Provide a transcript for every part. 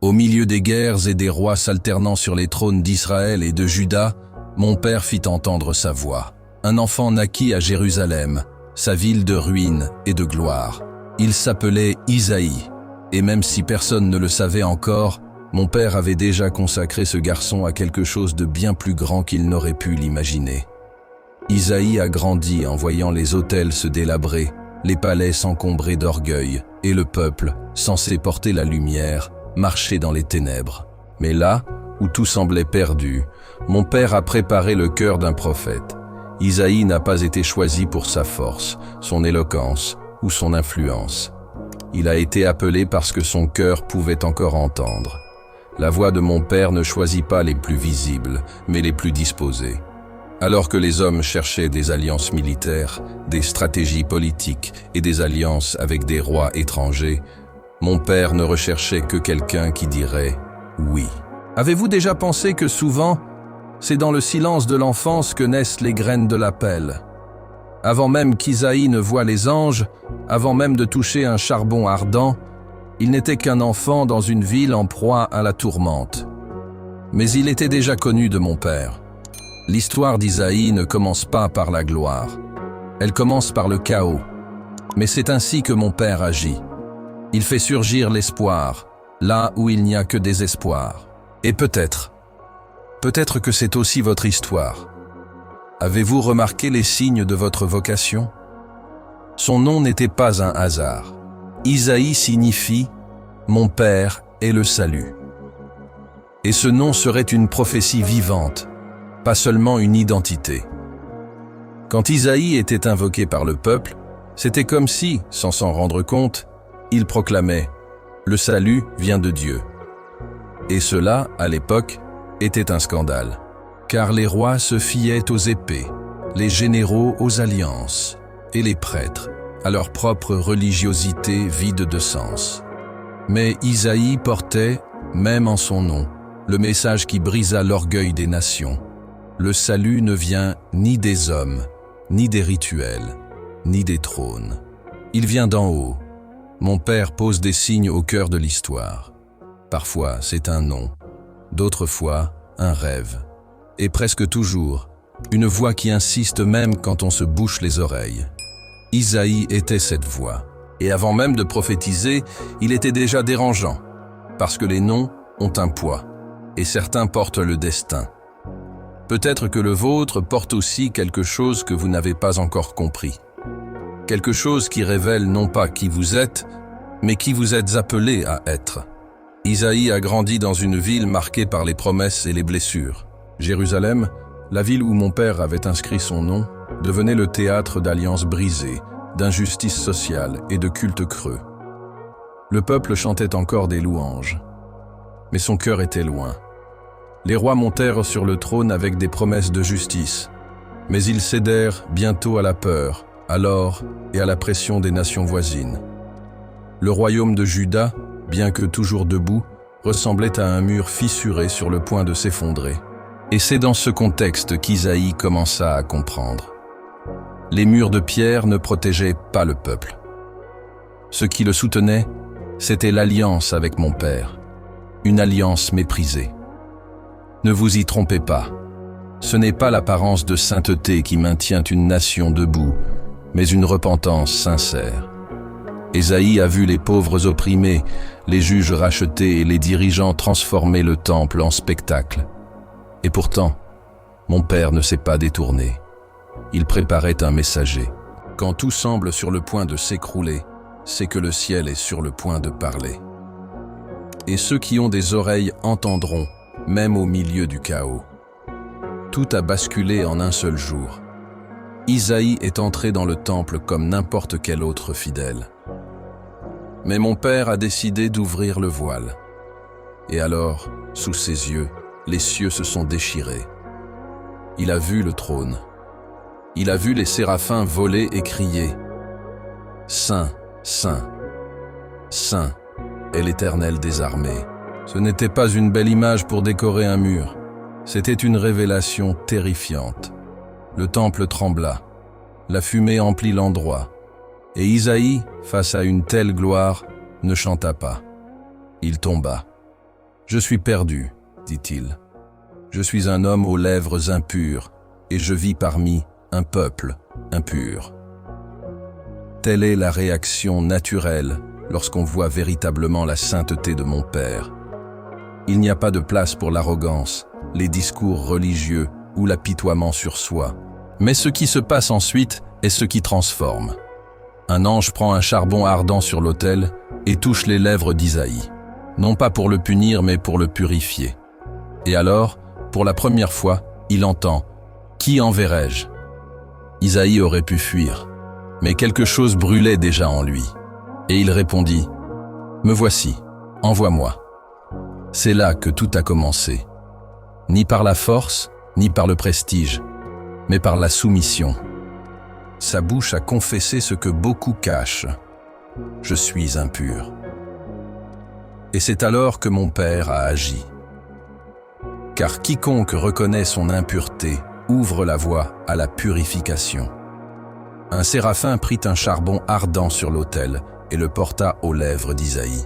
Au milieu des guerres et des rois s'alternant sur les trônes d'Israël et de Juda, mon père fit entendre sa voix. Un enfant naquit à Jérusalem, sa ville de ruine et de gloire. Il s'appelait Isaïe, et même si personne ne le savait encore, mon père avait déjà consacré ce garçon à quelque chose de bien plus grand qu'il n'aurait pu l'imaginer. Isaïe a grandi en voyant les autels se délabrer, les palais s'encombrer d'orgueil, et le peuple, censé porter la lumière, marcher dans les ténèbres. Mais là, où tout semblait perdu, mon père a préparé le cœur d'un prophète. Isaïe n'a pas été choisi pour sa force, son éloquence ou son influence. Il a été appelé parce que son cœur pouvait encore entendre. La voix de mon père ne choisit pas les plus visibles, mais les plus disposés. Alors que les hommes cherchaient des alliances militaires, des stratégies politiques et des alliances avec des rois étrangers, mon père ne recherchait que quelqu'un qui dirait « oui ». Avez-vous déjà pensé que souvent, c'est dans le silence de l'enfance que naissent les graines de l'appel? Avant même qu'Isaïe ne voie les anges, avant même de toucher un charbon ardent, il n'était qu'un enfant dans une ville en proie à la tourmente. Mais il était déjà connu de mon père. L'histoire d'Isaïe ne commence pas par la gloire. Elle commence par le chaos. Mais c'est ainsi que mon père agit. Il fait surgir l'espoir, là où il n'y a que désespoir. Et peut-être que c'est aussi votre histoire. Avez-vous remarqué les signes de votre vocation? Son nom n'était pas un hasard. Isaïe signifie « Mon Père est le salut ». Et ce nom serait une prophétie vivante, pas seulement une identité. Quand Isaïe était invoqué par le peuple, c'était comme si, sans s'en rendre compte, il proclamait « Le salut vient de Dieu ». Et cela, à l'époque, était un scandale, car les rois se fiaient aux épées, les généraux aux alliances, et les prêtres à leur propre religiosité vide de sens. Mais Isaïe portait, même en son nom, le message qui brisa l'orgueil des nations. Le salut ne vient ni des hommes, ni des rituels, ni des trônes. Il vient d'en haut. Mon père pose des signes au cœur de l'histoire. Parfois, c'est un nom, d'autres fois, un rêve. Et presque toujours, une voix qui insiste même quand on se bouche les oreilles. Isaïe était cette voix. Et avant même de prophétiser, il était déjà dérangeant, parce que les noms ont un poids, et certains portent le destin. Peut-être que le vôtre porte aussi quelque chose que vous n'avez pas encore compris. Quelque chose qui révèle non pas qui vous êtes, mais qui vous êtes appelé à être. Isaïe a grandi dans une ville marquée par les promesses et les blessures. Jérusalem, la ville où mon père avait inscrit son nom, devenait le théâtre d'alliances brisées, d'injustices sociales et de cultes creux. Le peuple chantait encore des louanges, mais son cœur était loin. Les rois montèrent sur le trône avec des promesses de justice, mais ils cédèrent bientôt à la peur, à l'or et à la pression des nations voisines. Le royaume de Juda, bien que toujours debout, ressemblait à un mur fissuré sur le point de s'effondrer. Et c'est dans ce contexte qu'Isaïe commença à comprendre. Les murs de pierre ne protégeaient pas le peuple. Ce qui le soutenait, c'était l'alliance avec mon père, une alliance méprisée. Ne vous y trompez pas, ce n'est pas l'apparence de sainteté qui maintient une nation debout, mais une repentance sincère. Ésaïe a vu les pauvres opprimés, les juges rachetés et les dirigeants transformer le temple en spectacle. Et pourtant, mon père ne s'est pas détourné. Il préparait un messager. Quand tout semble sur le point de s'écrouler, c'est que le ciel est sur le point de parler. Et ceux qui ont des oreilles entendront, même au milieu du chaos. Tout a basculé en un seul jour. Isaïe est entré dans le temple comme n'importe quel autre fidèle. Mais mon père a décidé d'ouvrir le voile. Et alors, sous ses yeux, les cieux se sont déchirés. Il a vu le trône. Il a vu les séraphins voler et crier « Saint, Saint, Saint est l'Éternel des armées ». Ce n'était pas une belle image pour décorer un mur. C'était une révélation terrifiante. Le temple trembla. La fumée emplit l'endroit. Et Isaïe, face à une telle gloire, ne chanta pas. Il tomba. Je suis perdu, dit-il. Je suis un homme aux lèvres impures, et je vis parmi un peuple impur. Telle est la réaction naturelle lorsqu'on voit véritablement la sainteté de mon Père. Il n'y a pas de place pour l'arrogance, les discours religieux ou l'apitoiement sur soi. Mais ce qui se passe ensuite est ce qui transforme. Un ange prend un charbon ardent sur l'autel et touche les lèvres d'Isaïe, non pas pour le punir mais pour le purifier. Et alors, pour la première fois, il entend « Qui enverrai-je » Isaïe aurait pu fuir, mais quelque chose brûlait déjà en lui. Et il répondit « Me voici, envoie-moi ». C'est là que tout a commencé. Ni par la force, ni par le prestige, mais par la soumission. Sa bouche a confessé ce que beaucoup cachent. Je suis impur. Et c'est alors que mon Père a agi. Car quiconque reconnaît son impureté ouvre la voie à la purification. Un séraphin prit un charbon ardent sur l'autel et le porta aux lèvres d'Isaïe.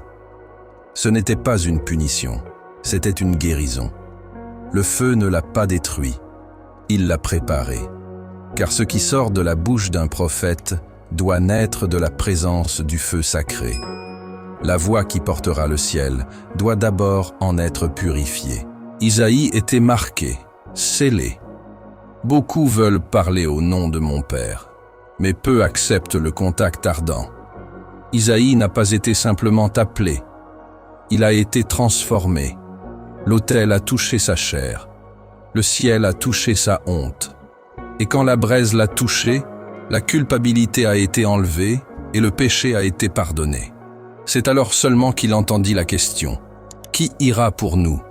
Ce n'était pas une punition, c'était une guérison. Le feu ne l'a pas détruit, il l'a préparé. Car ce qui sort de la bouche d'un prophète doit naître de la présence du feu sacré. La voix qui portera le ciel doit d'abord en être purifiée. Isaïe était marqué, scellé. Beaucoup veulent parler au nom de mon Père, mais peu acceptent le contact ardent. Isaïe n'a pas été simplement appelé, il a été transformé. L'autel a touché sa chair, le ciel a touché sa honte. Et quand la braise l'a touché, la culpabilité a été enlevée et le péché a été pardonné. C'est alors seulement qu'il entendit la question « Qui ira pour nous ?»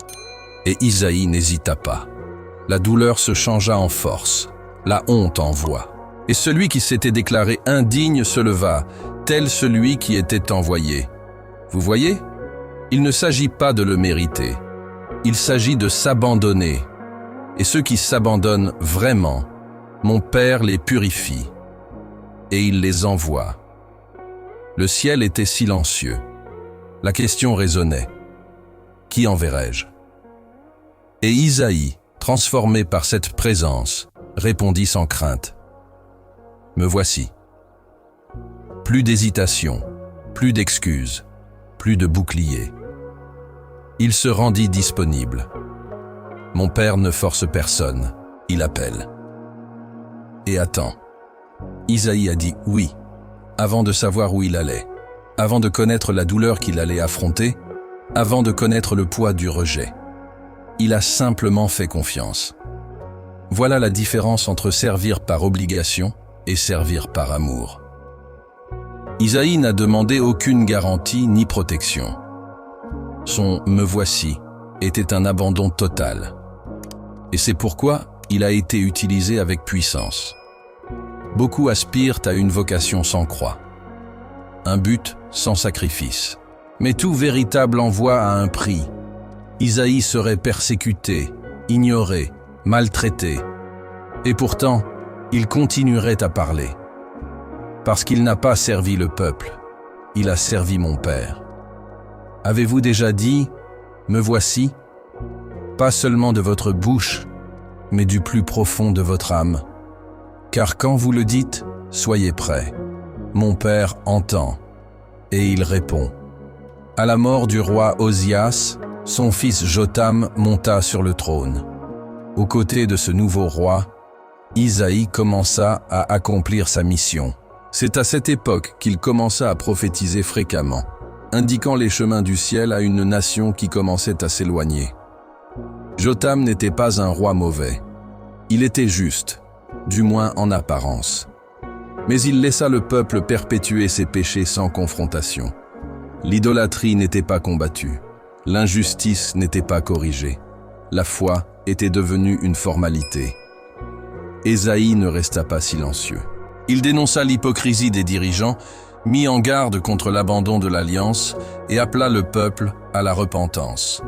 Et Isaïe n'hésita pas. La douleur se changea en force, la honte en voix. Et celui qui s'était déclaré indigne se leva, tel celui qui était envoyé. Vous voyez? Il ne s'agit pas de le mériter. Il s'agit de s'abandonner. Et ceux qui s'abandonnent vraiment, mon Père les purifie. Et il les envoie. Le ciel était silencieux. La question résonnait. Qui enverrai-je? Et Isaïe, transformé par cette présence, répondit sans crainte. Me voici. Plus d'hésitation, plus d'excuses, plus de bouclier. Il se rendit disponible. Mon Père ne force personne, il appelle. Et attends. Isaïe a dit oui, avant de savoir où il allait, avant de connaître la douleur qu'il allait affronter, avant de connaître le poids du rejet. Il a simplement fait confiance. Voilà la différence entre servir par obligation et servir par amour. Isaïe n'a demandé aucune garantie ni protection. Son « me voici » était un abandon total. Et c'est pourquoi il a été utilisé avec puissance. Beaucoup aspirent à une vocation sans croix, un but sans sacrifice. Mais tout véritable envoi a un prix. Isaïe serait persécuté, ignoré, maltraité. Et pourtant, il continuerait à parler. Parce qu'il n'a pas servi le peuple, il a servi mon Père. Avez-vous déjà dit « Me voici » pas seulement de votre bouche, mais du plus profond de votre âme. Car quand vous le dites, soyez prêts. Mon Père entend, et il répond. À la mort du roi Osias, son fils Jotam monta sur le trône. Aux côtés de ce nouveau roi, Isaïe commença à accomplir sa mission. C'est à cette époque qu'il commença à prophétiser fréquemment, indiquant les chemins du ciel à une nation qui commençait à s'éloigner. Jotam n'était pas un roi mauvais. Il était juste, du moins en apparence. Mais il laissa le peuple perpétuer ses péchés sans confrontation. L'idolâtrie n'était pas combattue, l'injustice n'était pas corrigée, la foi était devenue une formalité. Ésaïe ne resta pas silencieux. Il dénonça l'hypocrisie des dirigeants, mit en garde contre l'abandon de l'alliance et appela le peuple à la repentance.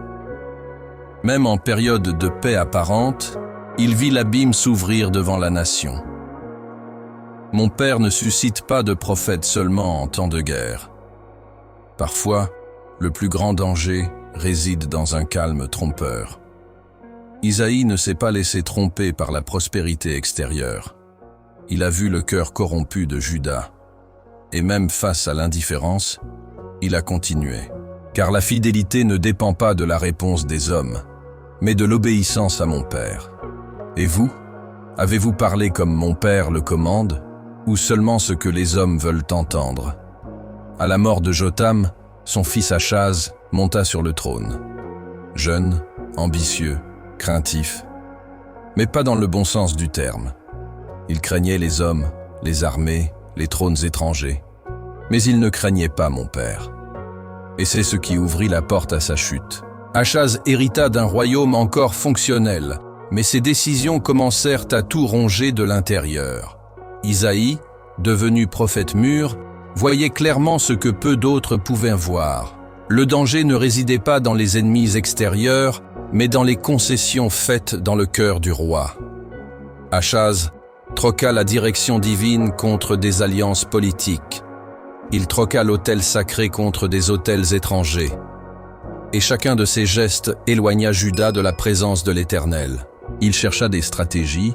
Même en période de paix apparente, il vit l'abîme s'ouvrir devant la nation. Mon Père ne suscite pas de prophètes seulement en temps de guerre. Parfois, le plus grand danger réside dans un calme trompeur. Isaïe ne s'est pas laissé tromper par la prospérité extérieure. Il a vu le cœur corrompu de Juda. Et même face à l'indifférence, il a continué. Car la fidélité ne dépend pas de la réponse des hommes, mais de l'obéissance à mon Père. Et vous, avez-vous parlé comme mon Père le commande, ou seulement ce que les hommes veulent entendre? À la mort de Jotham, son fils Achaz monta sur le trône. Jeune, ambitieux, craintif, mais pas dans le bon sens du terme. Il craignait les hommes, les armées, les trônes étrangers, mais il ne craignait pas mon Père. Et c'est ce qui ouvrit la porte à sa chute. Achaz hérita d'un royaume encore fonctionnel, mais ses décisions commencèrent à tout ronger de l'intérieur. Isaïe, devenu prophète mûr, voyait clairement ce que peu d'autres pouvaient voir. Le danger ne résidait pas dans les ennemis extérieurs, mais dans les concessions faites dans le cœur du roi. Achaz troqua la direction divine contre des alliances politiques. Il troqua l'autel sacré contre des autels étrangers. Et chacun de ses gestes éloigna Juda de la présence de l'Éternel. Il chercha des stratégies,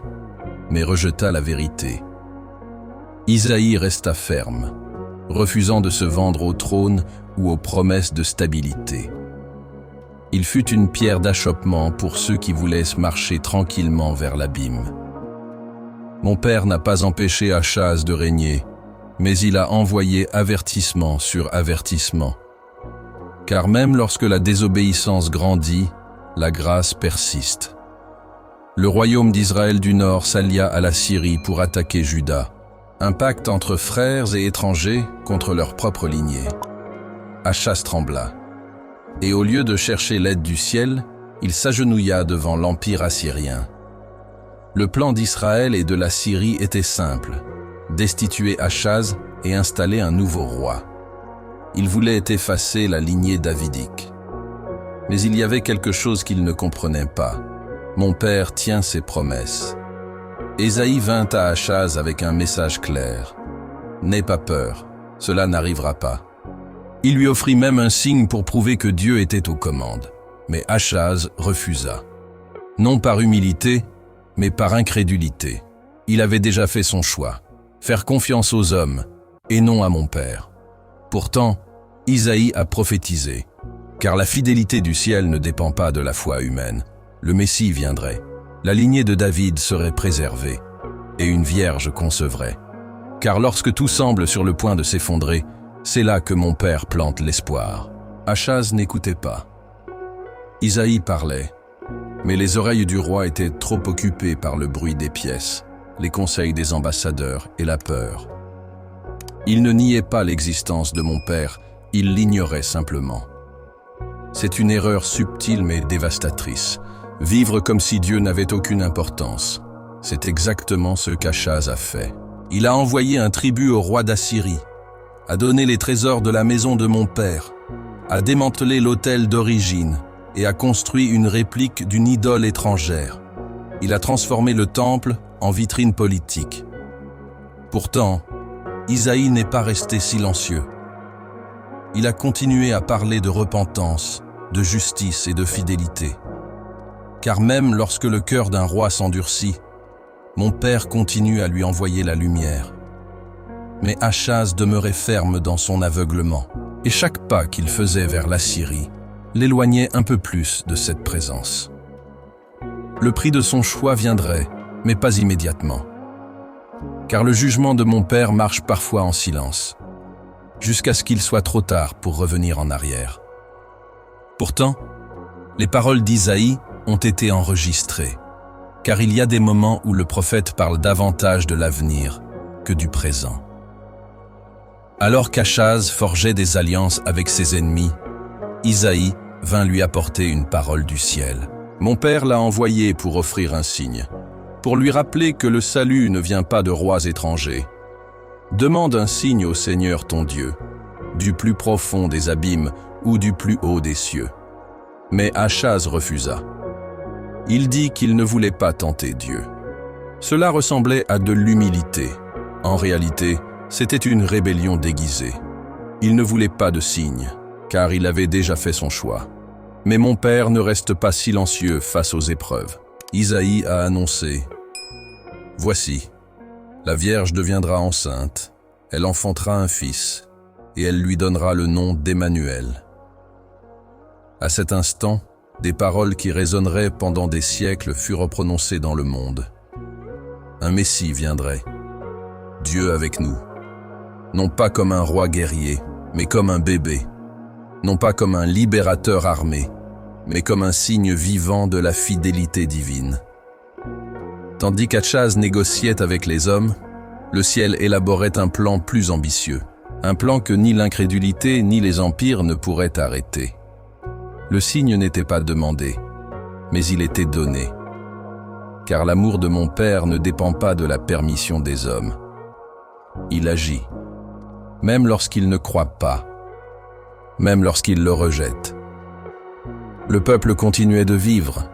mais rejeta la vérité. Isaïe resta ferme, refusant de se vendre au trône ou aux promesses de stabilité. Il fut une pierre d'achoppement pour ceux qui voulaient marcher tranquillement vers l'abîme. Mon Père n'a pas empêché Achaz de régner, mais il a envoyé avertissement sur avertissement. Car même lorsque la désobéissance grandit, la grâce persiste. Le royaume d'Israël du Nord s'allia à la Syrie pour attaquer Juda. Un pacte entre frères et étrangers contre leur propre lignée. Achaz trembla. Et au lieu de chercher l'aide du ciel, il s'agenouilla devant l'empire assyrien. Le plan d'Israël et de la Syrie était simple, destituer Achaz et installer un nouveau roi. Il voulait effacer la lignée davidique. Mais il y avait quelque chose qu'il ne comprenait pas. Mon Père tient ses promesses. Ésaïe vint à Achaz avec un message clair. N'aie pas peur, cela n'arrivera pas. Il lui offrit même un signe pour prouver que Dieu était aux commandes. Mais Achaz refusa. Non par humilité, mais par incrédulité. Il avait déjà fait son choix. Faire confiance aux hommes, et non à mon Père. Pourtant, Isaïe a prophétisé. Car la fidélité du ciel ne dépend pas de la foi humaine. Le Messie viendrait. La lignée de David serait préservée. Et une vierge concevrait. Car lorsque tout semble sur le point de s'effondrer, c'est là que mon Père plante l'espoir. Achaz n'écoutait pas. Isaïe parlait, mais les oreilles du roi étaient trop occupées par le bruit des pièces, les conseils des ambassadeurs et la peur. Il ne niait pas l'existence de mon Père, il l'ignorait simplement. C'est une erreur subtile mais dévastatrice. Vivre comme si Dieu n'avait aucune importance. C'est exactement ce qu'Achaz a fait. Il a envoyé un tribut au roi d'Assyrie, a donné les trésors de la maison de mon Père, a démantelé l'autel d'origine et a construit une réplique d'une idole étrangère. Il a transformé le temple en vitrine politique. Pourtant, Isaïe n'est pas resté silencieux. Il a continué à parler de repentance, de justice et de fidélité. Car même lorsque le cœur d'un roi s'endurcit, mon Père continue à lui envoyer la lumière. Mais Achaz demeurait ferme dans son aveuglement, et chaque pas qu'il faisait vers la Syrie l'éloignait un peu plus de cette présence. Le prix de son choix viendrait, mais pas immédiatement. Car le jugement de mon Père marche parfois en silence, jusqu'à ce qu'il soit trop tard pour revenir en arrière. Pourtant, les paroles d'Isaïe ont été enregistrées, car il y a des moments où le prophète parle davantage de l'avenir que du présent. Alors qu'Achaz forgeait des alliances avec ses ennemis, Isaïe vint lui apporter une parole du ciel. Mon Père l'a envoyé pour offrir un signe, pour lui rappeler que le salut ne vient pas de rois étrangers. Demande un signe au Seigneur ton Dieu, du plus profond des abîmes ou du plus haut des cieux. Mais Achaz refusa. Il dit qu'il ne voulait pas tenter Dieu. Cela ressemblait à de l'humilité. En réalité, c'était une rébellion déguisée. Il ne voulait pas de signe, car il avait déjà fait son choix. Mais mon père ne reste pas silencieux face aux épreuves. Isaïe a annoncé « Voici, la Vierge deviendra enceinte, elle enfantera un fils, et elle lui donnera le nom d'Emmanuel. » À cet instant, des paroles qui résonneraient pendant des siècles furent prononcées dans le monde. Un Messie viendrait, Dieu avec nous, non pas comme un roi guerrier, mais comme un bébé, non pas comme un libérateur armé, mais comme un signe vivant de la fidélité divine. Tandis qu'Achaz négociait avec les hommes, le ciel élaborait un plan plus ambitieux, un plan que ni l'incrédulité ni les empires ne pourraient arrêter. Le signe n'était pas demandé, mais il était donné. Car l'amour de mon Père ne dépend pas de la permission des hommes. Il agit, même lorsqu'ils ne croient pas, même lorsqu'ils le rejettent. Le peuple continuait de vivre,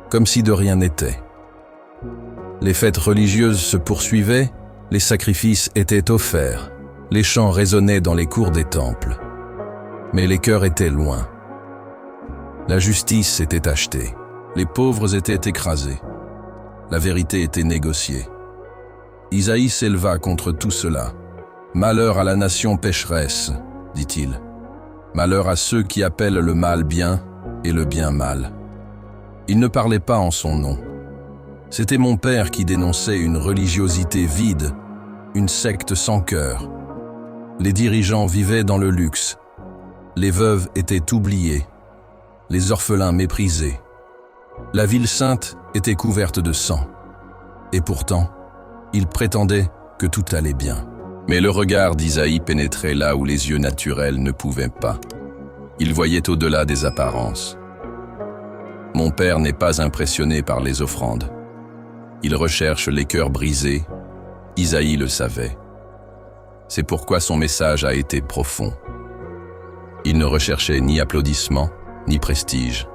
comme si de rien n'était. Les fêtes religieuses se poursuivaient, les sacrifices étaient offerts, les chants résonnaient dans les cours des temples. Mais les cœurs étaient loin. La justice était achetée, les pauvres étaient écrasés, la vérité était négociée. Isaïe s'éleva contre tout cela. « Malheur à la nation pécheresse », dit-il. « Malheur à ceux qui appellent le mal bien et le bien mal. » Il ne parlait pas en son nom. C'était mon père qui dénonçait une religiosité vide, une secte sans cœur. Les dirigeants vivaient dans le luxe. Les veuves étaient oubliées, les orphelins méprisés. La ville sainte était couverte de sang. Et pourtant, il prétendait que tout allait bien. Mais le regard d'Isaïe pénétrait là où les yeux naturels ne pouvaient pas. Il voyait au-delà des apparences. Mon père n'est pas impressionné par les offrandes. Il recherche les cœurs brisés. Isaïe le savait. C'est pourquoi son message a été profond. Il ne recherchait ni applaudissements, ni prestige.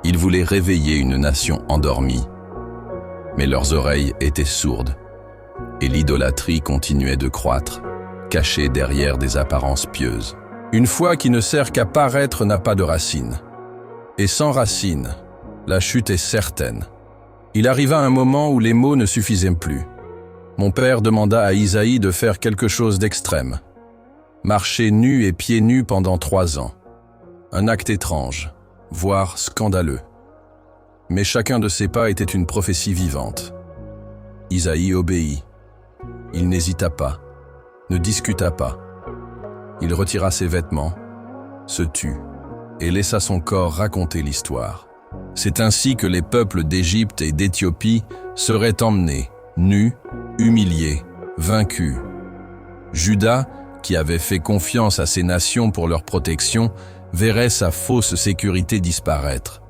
Il voulait réveiller une nation endormie. Mais leurs oreilles étaient sourdes, et l'idolâtrie continuait de croître, cachée derrière des apparences pieuses. Une foi qui ne sert qu'à paraître n'a pas de racines. Et sans racines, la chute est certaine. Il arriva un moment où les mots ne suffisaient plus. Mon père demanda à Isaïe de faire quelque chose d'extrême. Marcher nu et pieds nus pendant 3 ans. Un acte étrange, voire scandaleux. Mais chacun de ses pas était une prophétie vivante. Isaïe obéit. Il n'hésita pas, ne discuta pas. Il retira ses vêtements, se tut et laissa son corps raconter l'histoire. C'est ainsi que les peuples d'Égypte et d'Éthiopie seraient emmenés, nus, humiliés, vaincus. Juda, qui avait fait confiance à ces nations pour leur protection, verrait sa fausse sécurité disparaître.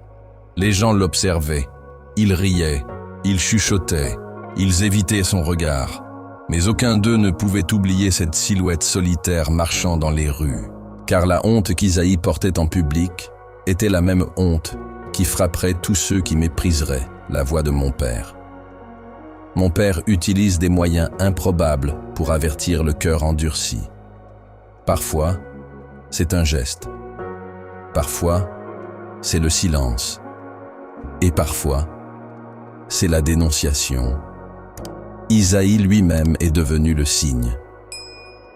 Les gens l'observaient, ils riaient, ils chuchotaient, ils évitaient son regard. Mais aucun d'eux ne pouvait oublier cette silhouette solitaire marchant dans les rues, car la honte qu'Isaïe portait en public était la même honte qui frapperait tous ceux qui mépriseraient la voix de mon père. Mon père utilise des moyens improbables pour avertir le cœur endurci. Parfois, c'est un geste. Parfois, c'est le silence. Et parfois, c'est la dénonciation. Isaïe lui-même est devenu le signe.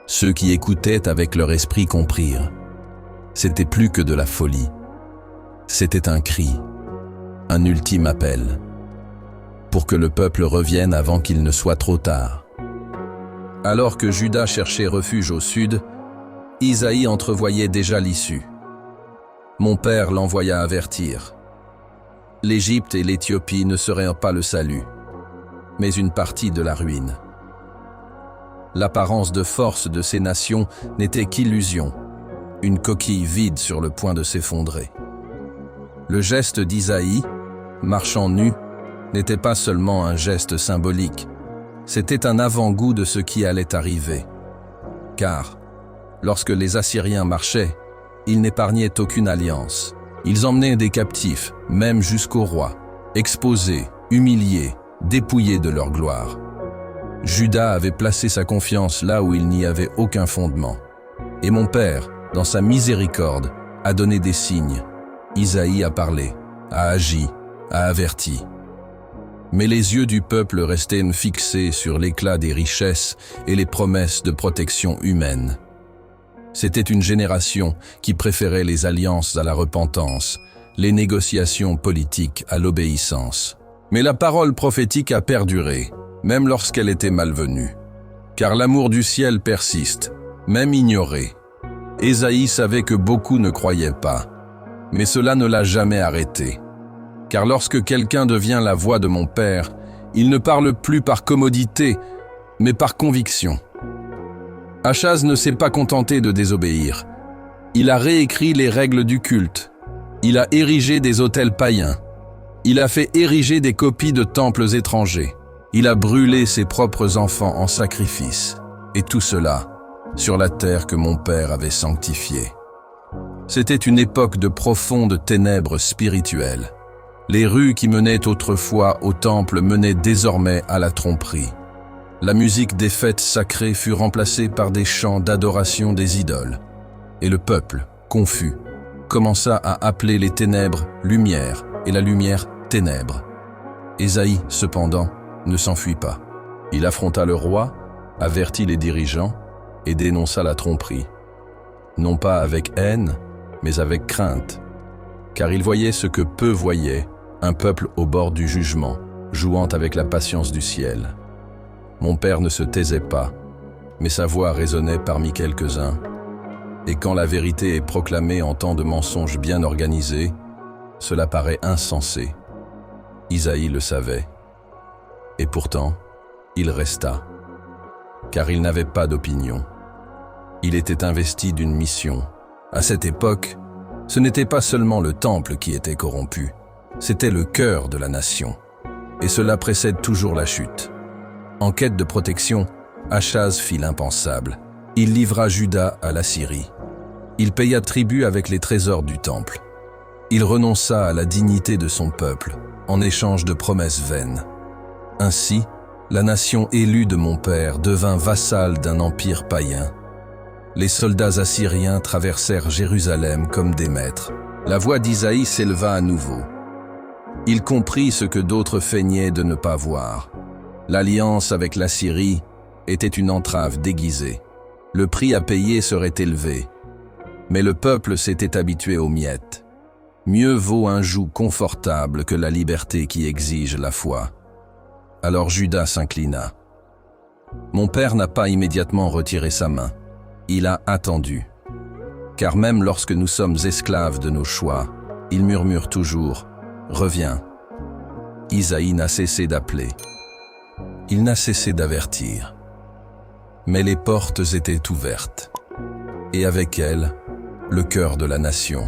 Ceux qui écoutaient avec leur esprit comprirent. C'était plus que de la folie. C'était un cri, un ultime appel, pour que le peuple revienne avant qu'il ne soit trop tard. Alors que Juda cherchait refuge au sud, Isaïe entrevoyait déjà l'issue. Mon père l'envoya avertir. L'Égypte et l'Éthiopie ne seraient pas le salut, mais une partie de la ruine. L'apparence de force de ces nations n'était qu'illusion, une coquille vide sur le point de s'effondrer. Le geste d'Isaïe, marchant nu, n'était pas seulement un geste symbolique, c'était un avant-goût de ce qui allait arriver. Car, lorsque les Assyriens marchaient, ils n'épargnaient aucune alliance. Ils emmenaient des captifs, même jusqu'au roi, exposés, humiliés, dépouillés de leur gloire. Juda avait placé sa confiance là où il n'y avait aucun fondement. Et mon père, dans sa miséricorde, a donné des signes. Isaïe a parlé, a agi, a averti. Mais les yeux du peuple restaient fixés sur l'éclat des richesses et les promesses de protection humaine. C'était une génération qui préférait les alliances à la repentance, les négociations politiques à l'obéissance. Mais la parole prophétique a perduré, même lorsqu'elle était malvenue. Car l'amour du ciel persiste, même ignoré. Ésaïe savait que beaucoup ne croyaient pas, mais cela ne l'a jamais arrêté. Car lorsque quelqu'un devient la voix de mon Père, il ne parle plus par commodité, mais par conviction. Achaz ne s'est pas contenté de désobéir. Il a réécrit les règles du culte. Il a érigé des autels païens. Il a fait ériger des copies de temples étrangers. Il a brûlé ses propres enfants en sacrifice. Et tout cela sur la terre que mon Père avait sanctifiée. C'était une époque de profondes ténèbres spirituelles. Les rues qui menaient autrefois au temple menaient désormais à la tromperie. La musique des fêtes sacrées fut remplacée par des chants d'adoration des idoles. Et le peuple, confus, commença à appeler les ténèbres lumière et la lumière ténèbres. Ésaïe, cependant, ne s'enfuit pas. Il affronta le roi, avertit les dirigeants et dénonça la tromperie. Non pas avec haine, mais avec crainte, car il voyait ce que peu voyaient, un peuple au bord du jugement, jouant avec la patience du ciel. Mon Père ne se taisait pas, mais sa voix résonnait parmi quelques-uns. Et quand la vérité est proclamée en temps de mensonges bien organisés, cela paraît insensé. Isaïe le savait. Et pourtant, il resta, car il n'avait pas d'opinion. Il était investi d'une mission. À cette époque, ce n'était pas seulement le temple qui était corrompu, c'était le cœur de la nation. Et cela précède toujours la chute. En quête de protection, Achaz fit l'impensable. Il livra Juda à la Syrie. Il paya tribut avec les trésors du temple. Il renonça à la dignité de son peuple, en échange de promesses vaines. Ainsi, la nation élue de mon père devint vassale d'un empire païen. Les soldats assyriens traversèrent Jérusalem comme des maîtres. La voix d'Isaïe s'éleva à nouveau. Il comprit ce que d'autres feignaient de ne pas voir. L'alliance avec la Syrie était une entrave déguisée. Le prix à payer serait élevé. Mais le peuple s'était habitué aux miettes. Mieux vaut un joug confortable que la liberté qui exige la foi. Alors Juda s'inclina. Mon père n'a pas immédiatement retiré sa main. Il a attendu. Car même lorsque nous sommes esclaves de nos choix, il murmure toujours « Reviens ». Isaïe n'a cessé d'appeler. Il n'a cessé d'avertir. Mais les portes étaient ouvertes. Et avec elles, le cœur de la nation.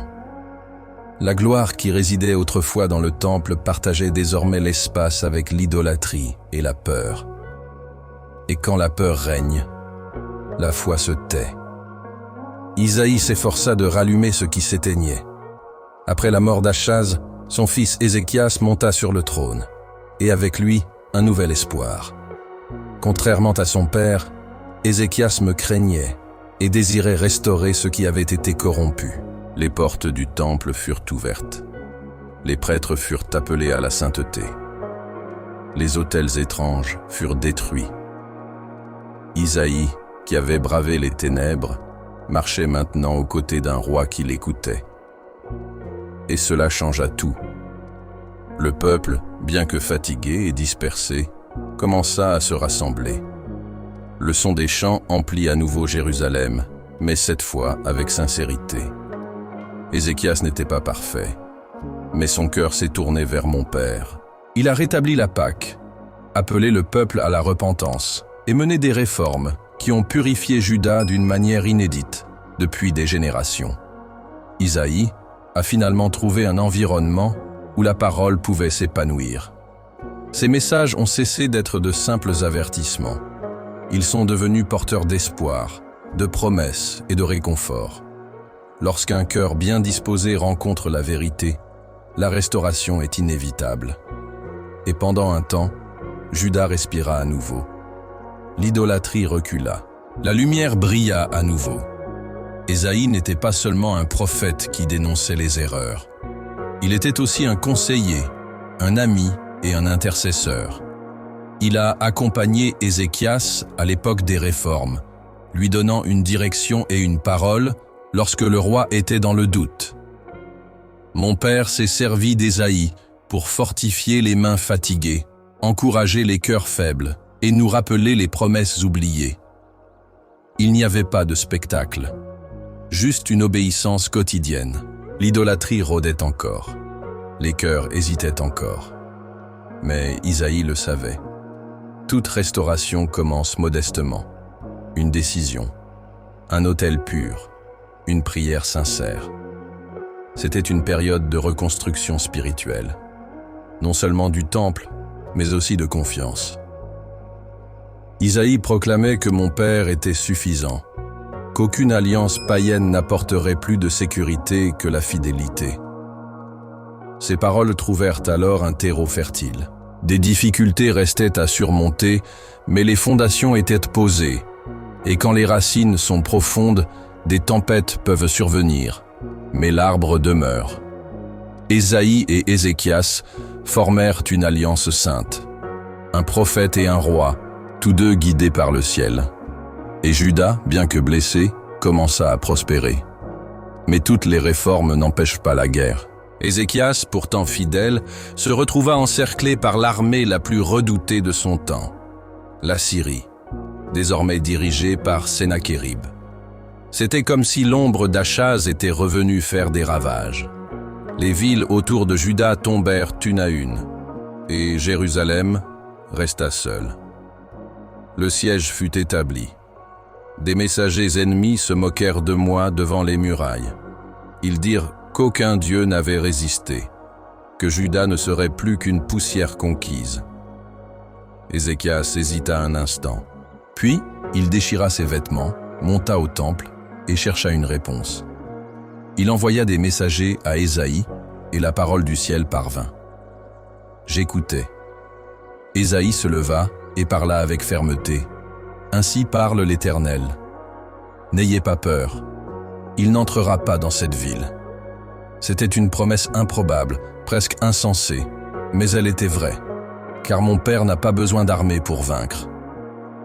La gloire qui résidait autrefois dans le temple partageait désormais l'espace avec l'idolâtrie et la peur. Et quand la peur règne, la foi se tait. Isaïe s'efforça de rallumer ce qui s'éteignait. Après la mort d'Achaz, son fils Ézéchias monta sur le trône, et avec lui, un nouvel espoir. Contrairement à son père, Ézéchias me craignait et désirait restaurer ce qui avait été corrompu. Les portes du temple furent ouvertes. Les prêtres furent appelés à la sainteté. Les autels étranges furent détruits. Isaïe, qui avait bravé les ténèbres, marchait maintenant aux côtés d'un roi qui l'écoutait. Et cela changea tout. Le peuple, bien que fatigué et dispersé, commença à se rassembler. Le son des chants emplit à nouveau Jérusalem, mais cette fois avec sincérité. Ézéchias n'était pas parfait, mais son cœur s'est tourné vers mon Père. Il a rétabli la Pâque, appelé le peuple à la repentance et mené des réformes qui ont purifié Juda d'une manière inédite depuis des générations. Isaïe a finalement trouvé un environnement où la parole pouvait s'épanouir. Ces messages ont cessé d'être de simples avertissements. Ils sont devenus porteurs d'espoir, de promesses et de réconfort. Lorsqu'un cœur bien disposé rencontre la vérité, la restauration est inévitable. Et pendant un temps, Juda respira à nouveau. L'idolâtrie recula. La lumière brilla à nouveau. Ésaïe n'était pas seulement un prophète qui dénonçait les erreurs. Il était aussi un conseiller, un ami et un intercesseur. Il a accompagné Ézéchias à l'époque des réformes, lui donnant une direction et une parole lorsque le roi était dans le doute. Mon père s'est servi d'Ésaïe pour fortifier les mains fatiguées, encourager les cœurs faibles et nous rappeler les promesses oubliées. Il n'y avait pas de spectacle, juste une obéissance quotidienne. L'idolâtrie rôdait encore, les cœurs hésitaient encore. Mais Isaïe le savait. Toute restauration commence modestement. Une décision, un autel pur, une prière sincère. C'était une période de reconstruction spirituelle, non seulement du temple, mais aussi de confiance. Isaïe proclamait que mon père était suffisant, qu'aucune alliance païenne n'apporterait plus de sécurité que la fidélité. Ces paroles trouvèrent alors un terreau fertile. Des difficultés restaient à surmonter, mais les fondations étaient posées, et quand les racines sont profondes, des tempêtes peuvent survenir, mais l'arbre demeure. Ésaïe et Ézéchias formèrent une alliance sainte, un prophète et un roi, tous deux guidés par le ciel. Et Juda, bien que blessé, commença à prospérer. Mais toutes les réformes n'empêchent pas la guerre. Ézéchias, pourtant fidèle, se retrouva encerclé par l'armée la plus redoutée de son temps, la Syrie, désormais dirigée par Sennachérib. C'était comme si l'ombre d'Achaz était revenue faire des ravages. Les villes autour de Juda tombèrent une à une, et Jérusalem resta seule. Le siège fut établi. Des messagers ennemis se moquèrent de moi devant les murailles. Ils dirent qu'aucun Dieu n'avait résisté, que Juda ne serait plus qu'une poussière conquise. Ézéchias hésita un instant. Puis, il déchira ses vêtements, monta au temple et chercha une réponse. Il envoya des messagers à Ésaïe et la parole du ciel parvint. J'écoutais. Ésaïe se leva et parla avec fermeté. Ainsi parle l'Éternel. N'ayez pas peur. Il n'entrera pas dans cette ville. C'était une promesse improbable, presque insensée, mais elle était vraie, car mon père n'a pas besoin d'armée pour vaincre.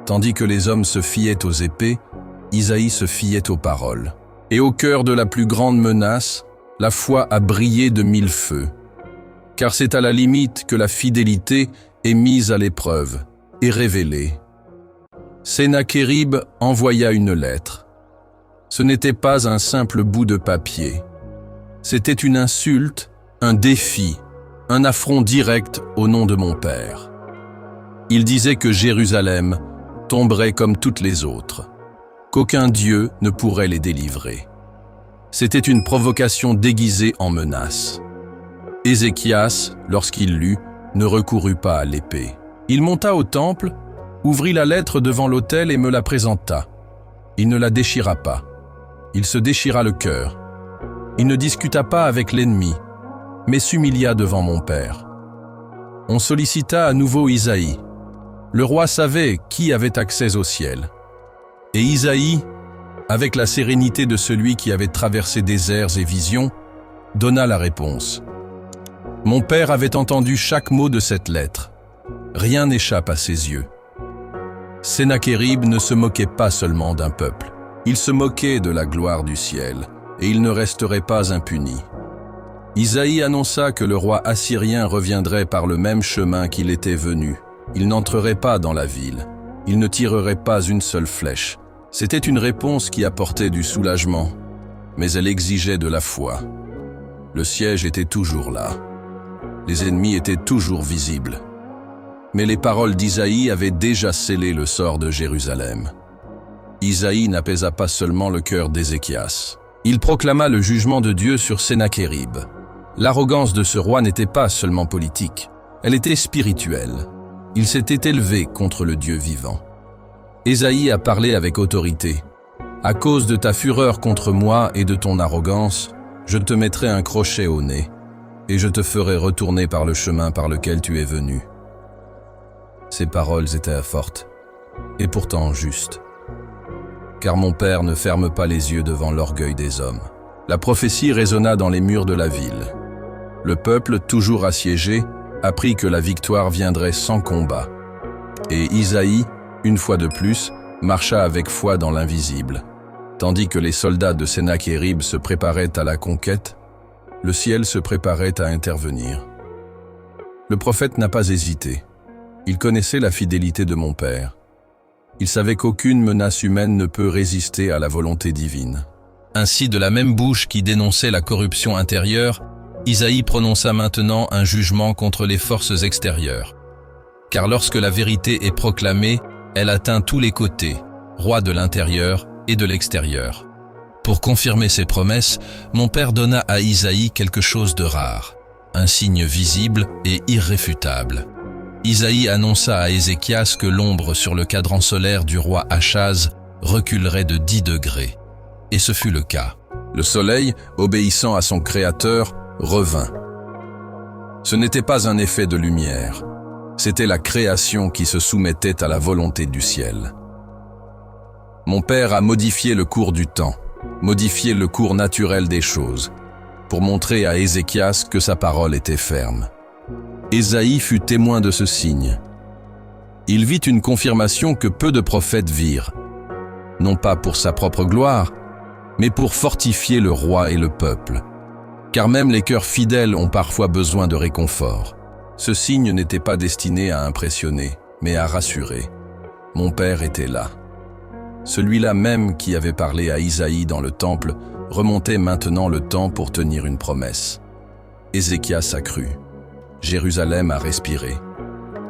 Tandis que les hommes se fiaient aux épées, Isaïe se fiait aux paroles. Et au cœur de la plus grande menace, la foi a brillé de mille feux. Car c'est à la limite que la fidélité est mise à l'épreuve et révélée. Sennachérib envoya une lettre. Ce n'était pas un simple bout de papier. C'était une insulte, un défi, un affront direct au nom de mon père. Il disait que Jérusalem tomberait comme toutes les autres, qu'aucun Dieu ne pourrait les délivrer. C'était une provocation déguisée en menace. Ézéchias, lorsqu'il lut, ne recourut pas à l'épée. Il monta au temple, ouvrit la lettre devant l'autel et me la présenta. Il ne la déchira pas. Il se déchira le cœur. Il ne discuta pas avec l'ennemi, mais s'humilia devant mon père. On sollicita à nouveau Isaïe. Le roi savait qui avait accès au ciel. Et Isaïe, avec la sérénité de celui qui avait traversé déserts et visions, donna la réponse. Mon père avait entendu chaque mot de cette lettre. Rien n'échappe à ses yeux. Sennachérib ne se moquait pas seulement d'un peuple. Il se moquait de la gloire du ciel, et il ne resterait pas impuni. Isaïe annonça que le roi assyrien reviendrait par le même chemin qu'il était venu. Il n'entrerait pas dans la ville. Il ne tirerait pas une seule flèche. C'était une réponse qui apportait du soulagement, mais elle exigeait de la foi. Le siège était toujours là. Les ennemis étaient toujours visibles. Mais les paroles d'Isaïe avaient déjà scellé le sort de Jérusalem. Isaïe n'apaisa pas seulement le cœur d'Ézéchias. Il proclama le jugement de Dieu sur Sennachérib. L'arrogance de ce roi n'était pas seulement politique, elle était spirituelle. Il s'était élevé contre le Dieu vivant. Ésaïe a parlé avec autorité. À cause de ta fureur contre moi et de ton arrogance, je te mettrai un crochet au nez, et je te ferai retourner par le chemin par lequel tu es venu. Ces paroles étaient fortes, et pourtant justes. Car mon père ne ferme pas les yeux devant l'orgueil des hommes. La prophétie résonna dans les murs de la ville. Le peuple, toujours assiégé, apprit que la victoire viendrait sans combat. Et Isaïe, une fois de plus, marcha avec foi dans l'invisible. Tandis que les soldats de Sennachérib se préparaient à la conquête, le ciel se préparait à intervenir. Le prophète n'a pas hésité. Il connaissait la fidélité de mon Père. Il savait qu'aucune menace humaine ne peut résister à la volonté divine. Ainsi, de la même bouche qui dénonçait la corruption intérieure, Isaïe prononça maintenant un jugement contre les forces extérieures. Car lorsque la vérité est proclamée, elle atteint tous les côtés, roi de l'intérieur et de l'extérieur. Pour confirmer ses promesses, mon Père donna à Isaïe quelque chose de rare, un signe visible et irréfutable. Isaïe annonça à Ézéchias que l'ombre sur le cadran solaire du roi Achaz reculerait de 10 degrés. Et ce fut le cas. Le soleil, obéissant à son créateur, revint. Ce n'était pas un effet de lumière, c'était la création qui se soumettait à la volonté du ciel. Mon Père a modifié le cours du temps, modifié le cours naturel des choses, pour montrer à Ézéchias que sa parole était ferme. Ésaïe fut témoin de ce signe. Il vit une confirmation que peu de prophètes virent, non pas pour sa propre gloire, mais pour fortifier le roi et le peuple. Car même les cœurs fidèles ont parfois besoin de réconfort. Ce signe n'était pas destiné à impressionner, mais à rassurer. Mon Père était là. Celui-là même qui avait parlé à Isaïe dans le temple remontait maintenant le temps pour tenir une promesse. Ézéchias a cru. Jérusalem a respiré.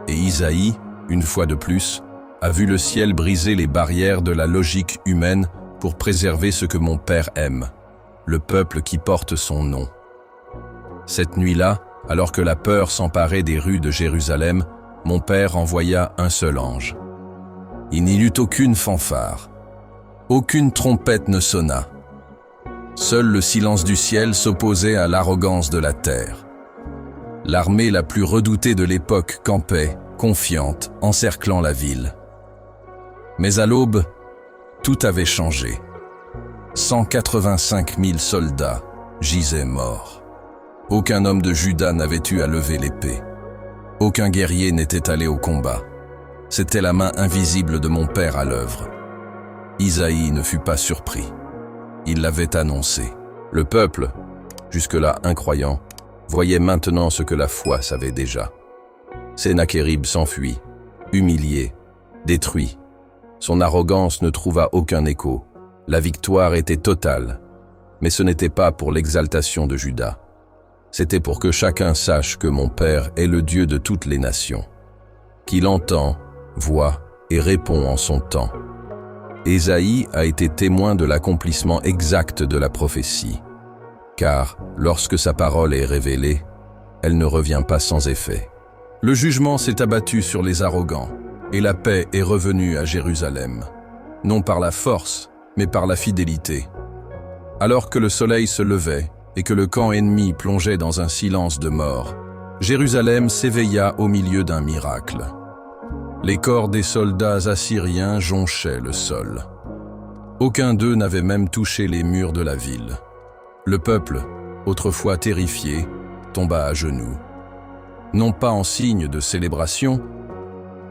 Et Isaïe, une fois de plus, a vu le ciel briser les barrières de la logique humaine pour préserver ce que mon Père aime, le peuple qui porte son nom. Cette nuit-là, alors que la peur s'emparait des rues de Jérusalem, mon Père envoya un seul ange. Il n'y eut aucune fanfare, aucune trompette ne sonna. Seul le silence du ciel s'opposait à l'arrogance de la terre. L'armée la plus redoutée de l'époque campait, confiante, encerclant la ville. Mais à l'aube, tout avait changé. 185 000 soldats gisaient morts. Aucun homme de Juda n'avait eu à lever l'épée. Aucun guerrier n'était allé au combat. C'était la main invisible de mon Père à l'œuvre. Isaïe ne fut pas surpris. Il l'avait annoncé. Le peuple, jusque-là incroyant, voyait maintenant ce que la foi savait déjà. Sennachérib s'enfuit, humilié, détruit. Son arrogance ne trouva aucun écho. La victoire était totale. Mais ce n'était pas pour l'exaltation de Juda. C'était pour que chacun sache que mon Père est le Dieu de toutes les nations, qu'il entend, voit et répond en son temps. Ésaïe a été témoin de l'accomplissement exact de la prophétie, car lorsque sa parole est révélée, elle ne revient pas sans effet. Le jugement s'est abattu sur les arrogants, et la paix est revenue à Jérusalem, non par la force, mais par la fidélité. Alors que le soleil se levait, et que le camp ennemi plongeait dans un silence de mort, Jérusalem s'éveilla au milieu d'un miracle. Les corps des soldats assyriens jonchaient le sol. Aucun d'eux n'avait même touché les murs de la ville. Le peuple, autrefois terrifié, tomba à genoux. Non pas en signe de célébration,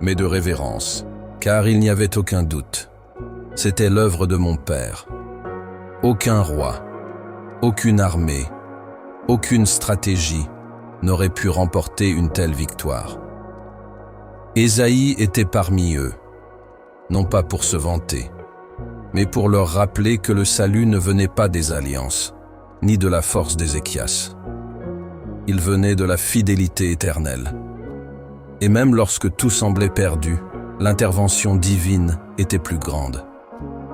mais de révérence, car il n'y avait aucun doute. C'était l'œuvre de mon Père. Aucun roi, aucune armée, aucune stratégie n'aurait pu remporter une telle victoire. Ésaïe était parmi eux, non pas pour se vanter, mais pour leur rappeler que le salut ne venait pas des alliances, ni de la force d'Ézéchias. Il venait de la fidélité éternelle. Et même lorsque tout semblait perdu, l'intervention divine était plus grande.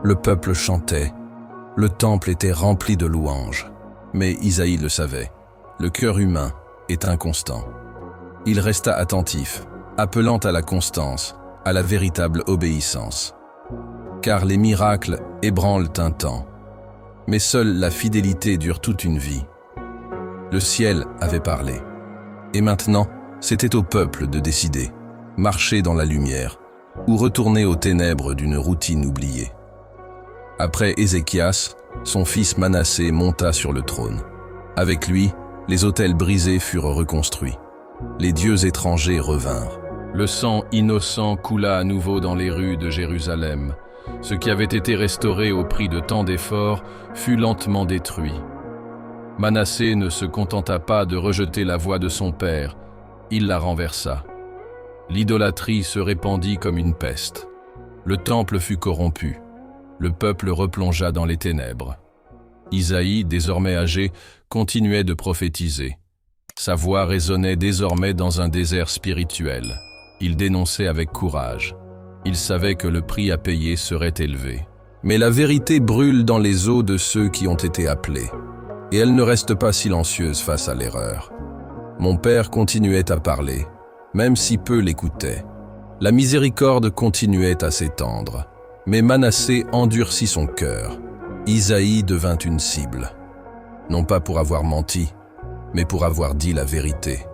Le peuple chantait, le temple était rempli de louanges. Mais Isaïe le savait, le cœur humain est inconstant. Il resta attentif, appelant à la constance, à la véritable obéissance. Car les miracles ébranlent un temps, mais seule la fidélité dure toute une vie. Le ciel avait parlé, et maintenant, c'était au peuple de décider, marcher dans la lumière, ou retourner aux ténèbres d'une routine oubliée. Après Ézéchias, son fils Manassé monta sur le trône. Avec lui, Les autels brisés furent reconstruits. Les dieux étrangers revinrent. Le sang innocent coula à nouveau dans les rues de Jérusalem. Ce qui avait été restauré au prix de tant d'efforts fut lentement détruit. Manassé ne se contenta pas de rejeter la voix de son père, il la renversa. L'idolâtrie se répandit comme une peste. Le temple fut corrompu. Le peuple replongea dans les ténèbres. Isaïe, désormais âgé, continuait de prophétiser. Sa voix résonnait désormais dans un désert spirituel. Il dénonçait avec courage. Il savait que le prix à payer serait élevé. Mais la vérité brûle dans les os de ceux qui ont été appelés. Et elle ne reste pas silencieuse face à l'erreur. Mon père continuait à parler, même si peu l'écoutaient. La miséricorde continuait à s'étendre. Mais Manassé endurcit son cœur. Isaïe devint une cible. Non pas pour avoir menti, mais pour avoir dit la vérité.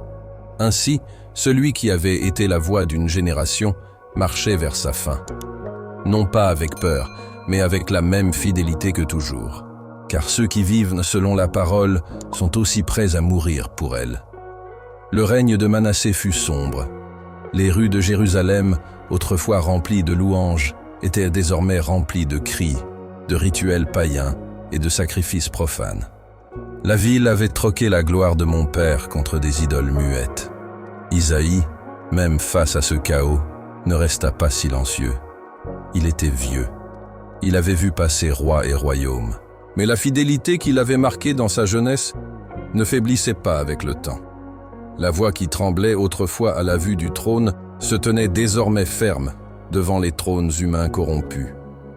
Ainsi, celui qui avait été la voix d'une génération marchait vers sa fin. Non pas avec peur, mais avec la même fidélité que toujours. Car ceux qui vivent selon la parole sont aussi prêts à mourir pour elle. Le règne de Manassé fut sombre. Les rues de Jérusalem, autrefois remplies de louanges, étaient désormais remplies de cris, de rituels païens et de sacrifices profanes. La ville avait troqué la gloire de mon père contre des idoles muettes. Isaïe, même face à ce chaos, ne resta pas silencieux. Il était vieux. Il avait vu passer roi et royaume. Mais la fidélité qu'il avait marquée dans sa jeunesse ne faiblissait pas avec le temps. La voix qui tremblait autrefois à la vue du trône se tenait désormais ferme devant les trônes humains corrompus.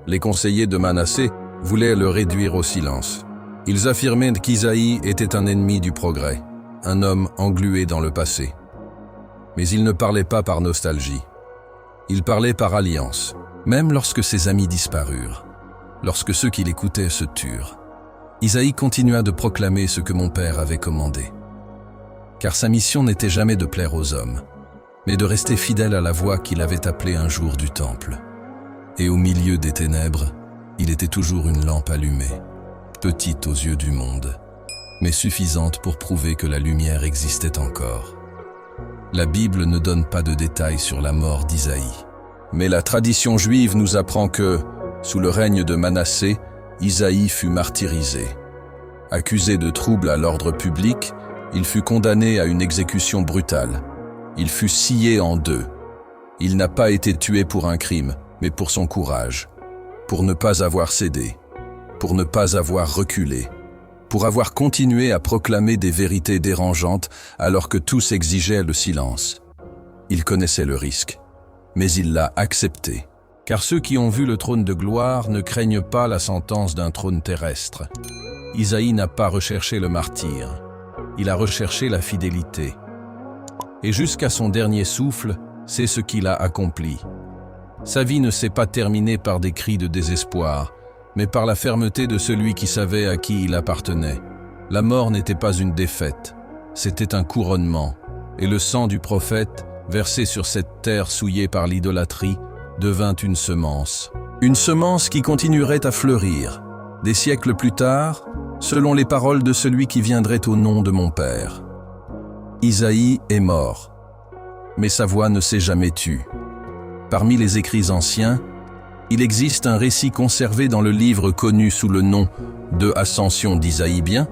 Les conseillers de Manassé voulaient le réduire au silence. Ils affirmaient qu'Isaïe était un ennemi du progrès, un homme englué dans le passé. Mais il ne parlait pas par nostalgie. Il parlait par alliance, même lorsque ses amis disparurent, lorsque ceux qui l'écoutaient se turent. Isaïe continua de proclamer ce que mon père avait commandé. Car sa mission n'était jamais de plaire aux hommes, mais de rester fidèle à la voix qu'il avait appelée un jour du temple. Et au milieu des ténèbres, il était toujours une lampe allumée, petite aux yeux du monde, mais suffisante pour prouver que la lumière existait encore. La Bible ne donne pas de détails sur la mort d'Isaïe. Mais la tradition juive nous apprend que, sous le règne de Manassé, Isaïe fut martyrisé. Accusé de troubles à l'ordre public, il fut condamné à une exécution brutale. Il fut scié en deux. Il n'a pas été tué pour un crime, mais pour son courage, pour ne pas avoir cédé, pour ne pas avoir reculé, pour avoir continué à proclamer des vérités dérangeantes alors que tous exigeaient le silence. Il connaissait le risque, mais il l'a accepté. Car ceux qui ont vu le trône de gloire ne craignent pas la sentence d'un trône terrestre. Isaïe n'a pas recherché le martyre, il a recherché la fidélité. Et jusqu'à son dernier souffle, c'est ce qu'il a accompli. Sa vie ne s'est pas terminée par des cris de désespoir, mais par la fermeté de celui qui savait à qui il appartenait. La mort n'était pas une défaite, c'était un couronnement, et le sang du prophète, versé sur cette terre souillée par l'idolâtrie, devint une semence qui continuerait à fleurir, des siècles plus tard, selon les paroles de celui qui viendrait au nom de mon père. Isaïe est mort, mais sa voix ne s'est jamais tue. Parmi les écrits anciens, il existe un récit conservé dans le livre connu sous le nom de Ascension d'Isaïe, bien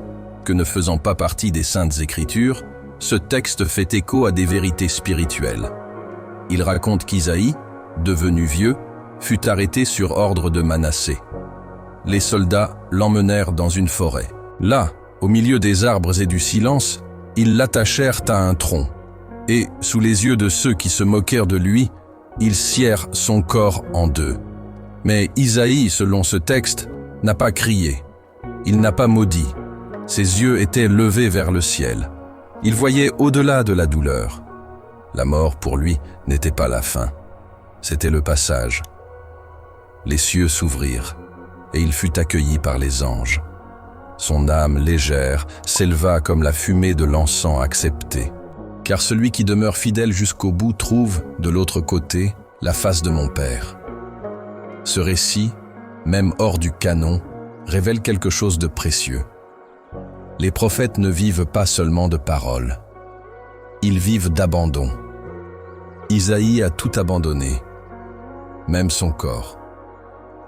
que ne faisant pas partie des Saintes Écritures, ce texte fait écho à des vérités spirituelles. Il raconte qu'Isaïe, devenu vieux, fut arrêté sur ordre de Manassé. Les soldats l'emmenèrent dans une forêt. Là, au milieu des arbres et du silence, ils l'attachèrent à un tronc. Et, sous les yeux de ceux qui se moquèrent de lui, ils scièrent son corps en deux. Mais Isaïe, selon ce texte, n'a pas crié. Il n'a pas maudit. Ses yeux étaient levés vers le ciel. Il voyait au-delà de la douleur. La mort, pour lui, n'était pas la fin. C'était le passage. Les cieux s'ouvrirent, et il fut accueilli par les anges. Son âme légère s'éleva comme la fumée de l'encens accepté. Car celui qui demeure fidèle jusqu'au bout trouve, de l'autre côté, la face de mon Père. Ce récit, même hors du canon, révèle quelque chose de précieux. Les prophètes ne vivent pas seulement de paroles. Ils vivent d'abandon. Isaïe a tout abandonné, même son corps.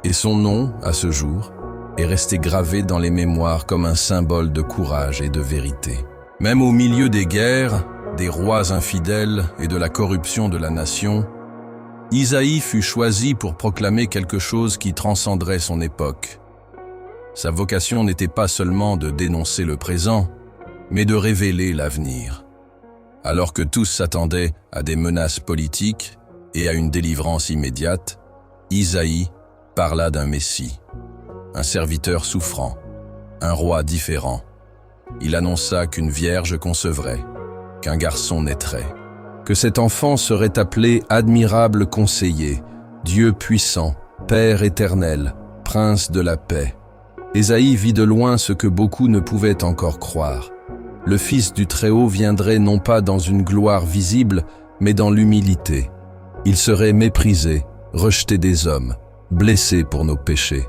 Et son nom, à ce jour, est resté gravé dans les mémoires comme un symbole de courage et de vérité. Même au milieu des guerres, des rois infidèles et de la corruption de la nation, Isaïe fut choisi pour proclamer quelque chose qui transcenderait son époque. Sa vocation n'était pas seulement de dénoncer le présent, mais de révéler l'avenir. Alors que tous s'attendaient à des menaces politiques et à une délivrance immédiate, Isaïe parla d'un Messie, un serviteur souffrant, un roi différent. Il annonça qu'une vierge concevrait, qu'un garçon naîtrait, que cet enfant serait appelé admirable conseiller, Dieu puissant, Père éternel, Prince de la paix. Ésaïe vit de loin ce que beaucoup ne pouvaient encore croire. Le Fils du Très-Haut viendrait non pas dans une gloire visible, mais dans l'humilité. Il serait méprisé, rejeté des hommes, blessé pour nos péchés.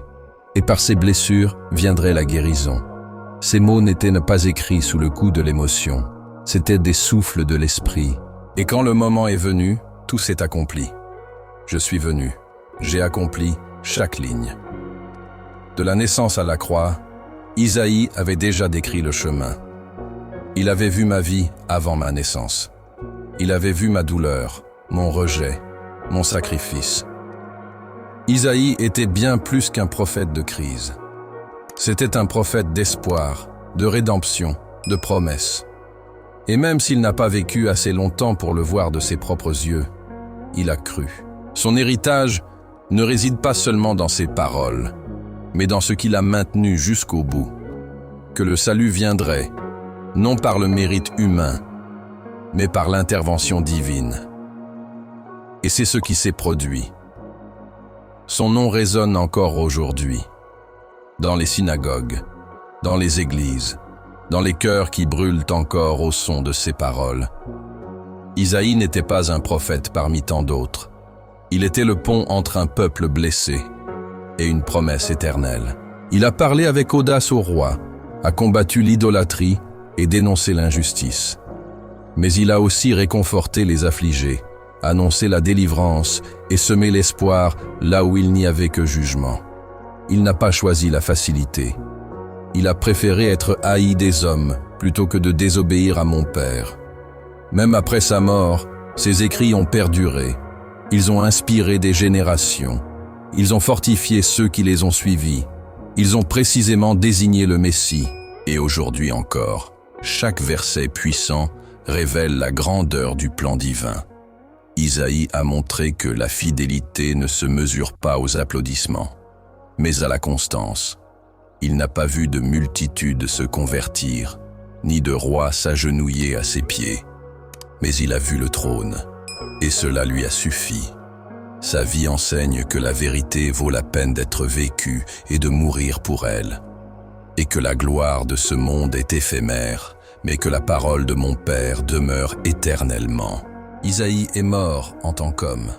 Et par ses blessures viendrait la guérison. Ces mots n'étaient pas écrits sous le coup de l'émotion. C'étaient des souffles de l'esprit. Et quand le moment est venu, tout s'est accompli. Je suis venu. J'ai accompli chaque ligne. De la naissance à la croix, Isaïe avait déjà décrit le chemin. Il avait vu ma vie avant ma naissance. Il avait vu ma douleur, mon rejet, mon sacrifice. Isaïe était bien plus qu'un prophète de crise. C'était un prophète d'espoir, de rédemption, de promesse. Et même s'il n'a pas vécu assez longtemps pour le voir de ses propres yeux, il a cru. Son héritage ne réside pas seulement dans ses paroles, mais dans ce qu'il a maintenu jusqu'au bout. Que le salut viendrait, non par le mérite humain, mais par l'intervention divine. Et c'est ce qui s'est produit. Son nom résonne encore aujourd'hui, dans les synagogues, dans les églises, dans les cœurs qui brûlent encore au son de ses paroles. Isaïe n'était pas un prophète parmi tant d'autres. Il était le pont entre un peuple blessé et une promesse éternelle. Il a parlé avec audace au roi, a combattu l'idolâtrie et dénoncé l'injustice. Mais il a aussi réconforté les affligés, annoncé la délivrance et semé l'espoir là où il n'y avait que jugement. Il n'a pas choisi la facilité. Il a préféré être haï des hommes plutôt que de désobéir à mon Père. Même après sa mort, ses écrits ont perduré. Ils ont inspiré des générations. Ils ont fortifié ceux qui les ont suivis. Ils ont précisément désigné le Messie. Et aujourd'hui encore, chaque verset puissant révèle la grandeur du plan divin. Isaïe a montré que la fidélité ne se mesure pas aux applaudissements, mais à la constance. Il n'a pas vu de multitudes se convertir, ni de roi s'agenouiller à ses pieds, mais il a vu le trône, et cela lui a suffi. Sa vie enseigne que la vérité vaut la peine d'être vécue et de mourir pour elle, et que la gloire de ce monde est éphémère, mais que la parole de mon Père demeure éternellement. Isaïe est mort en tant qu'homme,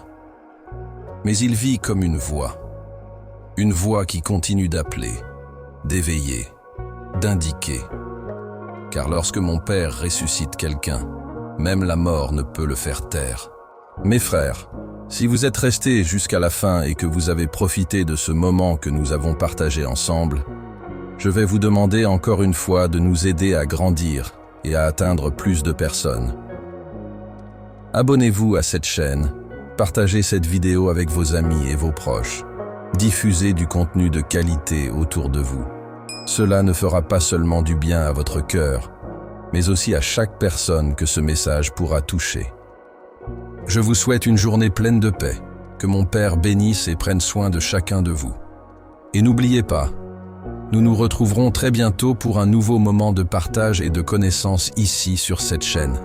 mais il vit comme une voix qui continue d'appeler, d'éveiller, d'indiquer. Car lorsque mon Père ressuscite quelqu'un, même la mort ne peut le faire taire. Mes frères, si vous êtes restés jusqu'à la fin et que vous avez profité de ce moment que nous avons partagé ensemble, je vais vous demander encore une fois de nous aider à grandir et à atteindre plus de personnes. Abonnez-vous à cette chaîne, partagez cette vidéo avec vos amis et vos proches, diffusez du contenu de qualité autour de vous. Cela ne fera pas seulement du bien à votre cœur, mais aussi à chaque personne que ce message pourra toucher. Je vous souhaite une journée pleine de paix, que mon Père bénisse et prenne soin de chacun de vous. Et n'oubliez pas, nous nous retrouverons très bientôt pour un nouveau moment de partage et de connaissance ici sur cette chaîne.